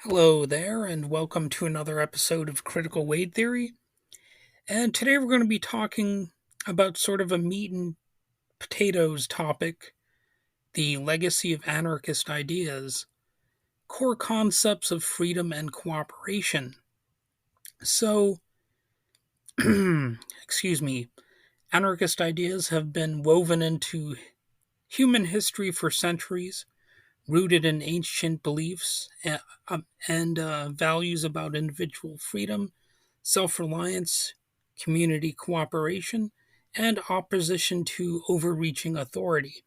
Hello there, and welcome to another episode of Critical Weight Theory. And today we're going to be talking about sort of a meat and potatoes topic, the legacy of anarchist ideas, core concepts of freedom and cooperation. So, excuse me, anarchist ideas have been woven into human history for centuries, rooted in ancient beliefs and values about individual freedom, self reliance, community cooperation, and opposition to overreaching authority.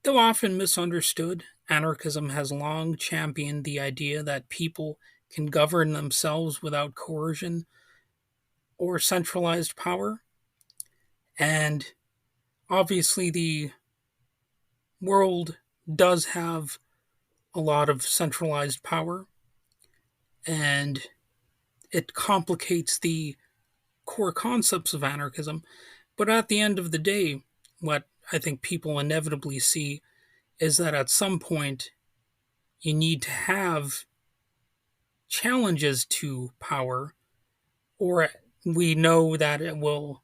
Though often misunderstood, anarchism has long championed the idea that people can govern themselves without coercion or centralized power. And obviously, the world does have a lot of centralized power, and it complicates the core concepts of anarchism. But at the end of the day, what I think people inevitably see is that at some point you need to have challenges to power, or we know that it will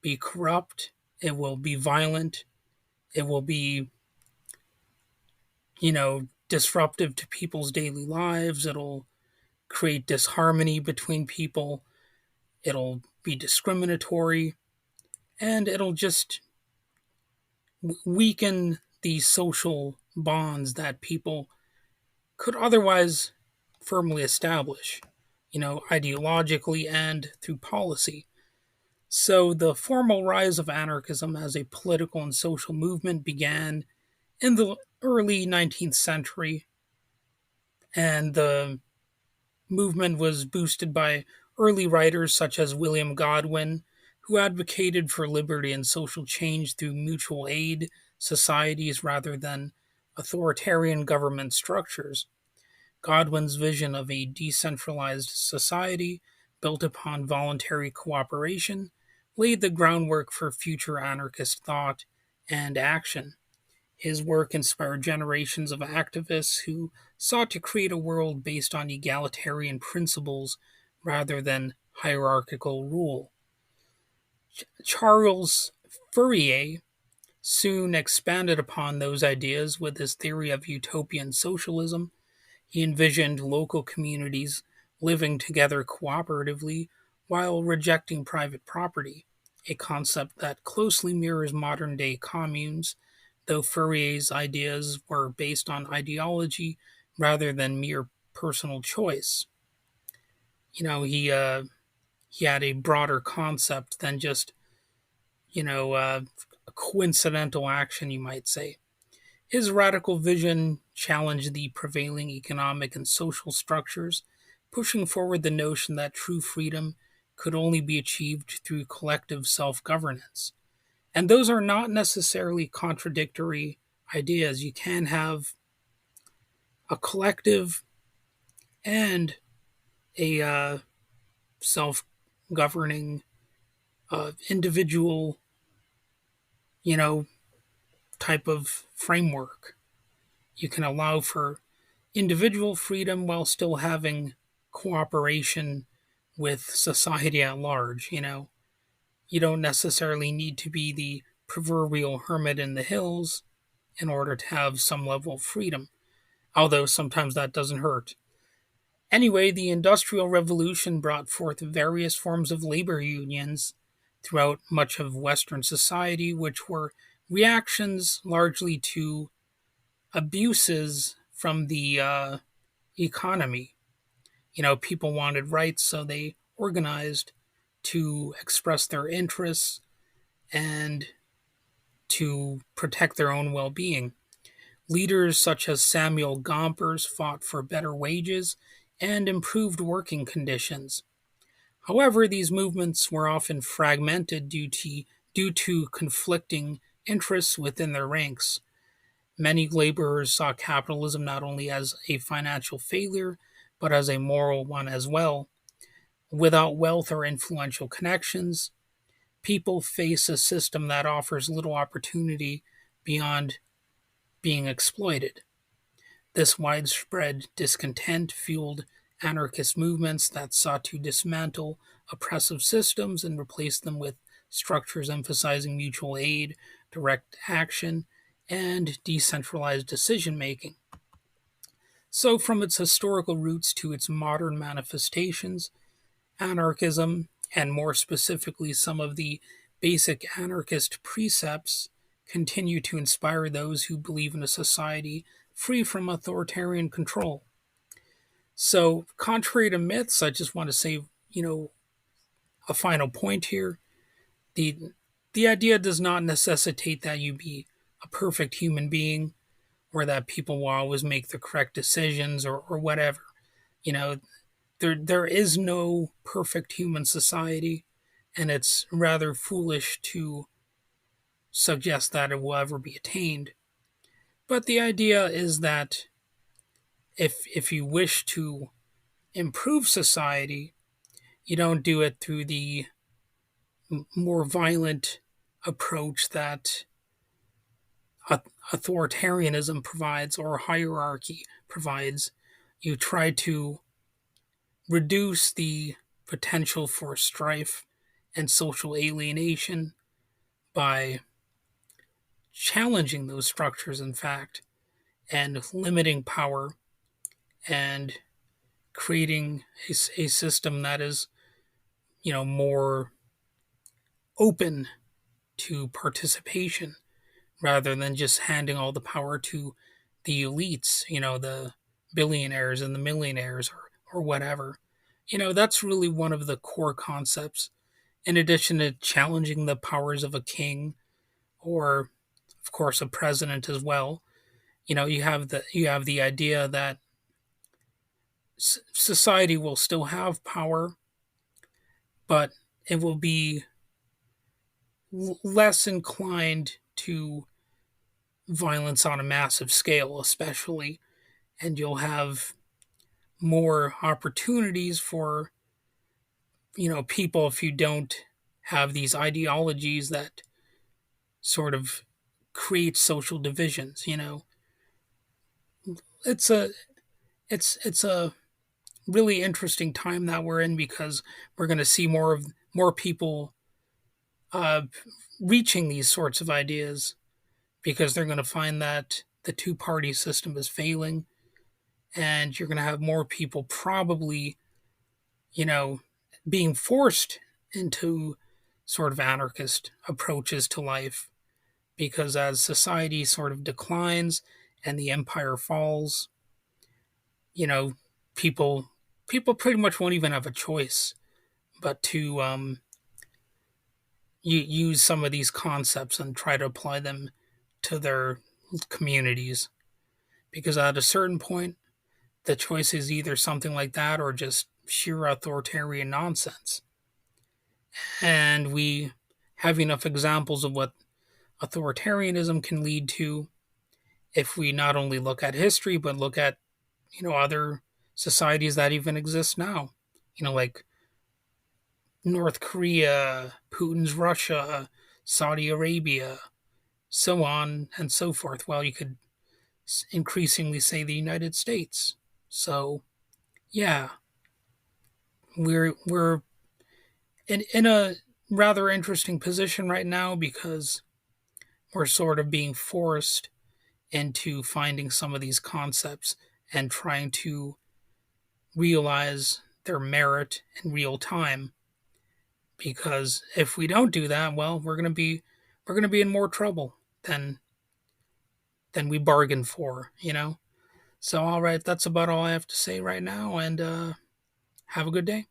be corrupt, it will be violent, it will be, disruptive to people's daily lives, it'll create disharmony between people, it'll be discriminatory, and it'll just weaken the social bonds that people could otherwise firmly establish, ideologically and through policy. So the formal rise of anarchism as a political and social movement began in the early 19th century, and the movement was boosted by early writers such as William Godwin, who advocated for liberty and social change through mutual aid societies rather than authoritarian government structures. Godwin's vision of a decentralized society built upon voluntary cooperation laid the groundwork for future anarchist thought and action. His work inspired generations of activists who sought to create a world based on egalitarian principles rather than hierarchical rule. Charles Fourier soon expanded upon those ideas with his theory of utopian socialism. He envisioned local communities living together cooperatively while rejecting private property, a concept that closely mirrors modern day communes, though Fourier's ideas were based on ideology rather than mere personal choice. He had a broader concept than just a coincidental action, you might say. His radical vision challenged the prevailing economic and social structures, pushing forward the notion that true freedom could only be achieved through collective self governance. And those are not necessarily contradictory ideas. You can have a collective and a self governing individual, you know, type of framework. You can allow for individual freedom while still having cooperation with society at large. You don't necessarily need to be the proverbial hermit in the hills in order to have some level of freedom, although sometimes that doesn't hurt. Anyway, the Industrial Revolution brought forth various forms of labor unions throughout much of Western society, which were reactions largely to abuses from the economy. People wanted rights, so they organized to express their interests and to protect their own well being. Leaders such as Samuel Gompers fought for better wages and improved working conditions. However, these movements were often fragmented due to conflicting interests within their ranks. Many laborers saw capitalism not only as a financial failure, but as a moral one as well. Without wealth or influential connections, people face a system that offers little opportunity beyond being exploited. This widespread discontent fueled anarchist movements that sought to dismantle oppressive systems and replace them with structures emphasizing mutual aid, direct action, and decentralized decision making. So, from its historical roots to its modern manifestations, anarchism, and more specifically some of the basic anarchist precepts, continue to inspire those who believe in a society free from authoritarian control. So, contrary to myths, I just want to say, a final point here. The the idea does not necessitate that you be a perfect human being or that people will always make the correct decisions or whatever. You know, there is no perfect human society, and it's rather foolish to suggest that it will ever be attained. But the idea is that if you wish to improve society, you don't do it through the more violent approach that authoritarianism provides or hierarchy provides. You try to reduce the potential for strife and social alienation by challenging those structures, in fact, and limiting power and creating a system that is, more open to participation rather than just handing all the power to the elites, the billionaires and the millionaires or whatever. That's really one of the core concepts, in addition to challenging the powers of a king or, of course, a president as well. You have the idea that society will still have power, but it will be less inclined to violence on a massive scale, especially, and you'll have more opportunities for people if you don't have these ideologies that sort of create social divisions. It's a it's a really interesting time that we're in because we're going to see more people uh, reaching these sorts of ideas because they're going to find that the two-party system is failing, and you're going to have more people probably, you know, being forced into sort of anarchist approaches to life because as society sort of declines and the empire falls, you know, people people pretty much won't even have a choice but to use some of these concepts and try to apply them to their communities because at a certain point the choice is either something like that or just sheer authoritarian nonsense. And we have enough examples of what authoritarianism can lead to if we not only look at history but look at other societies that even exist now, like North Korea, Putin's Russia, Saudi Arabia, so on and so forth. Well, you could increasingly say the United States. So yeah, we're in a rather interesting position right now because we're sort of being forced into finding some of these concepts and trying to realize their merit in real time. Because if we don't do that, well, we're gonna be in more trouble than we bargained for. So all right, that's about all I have to say right now, and have a good day.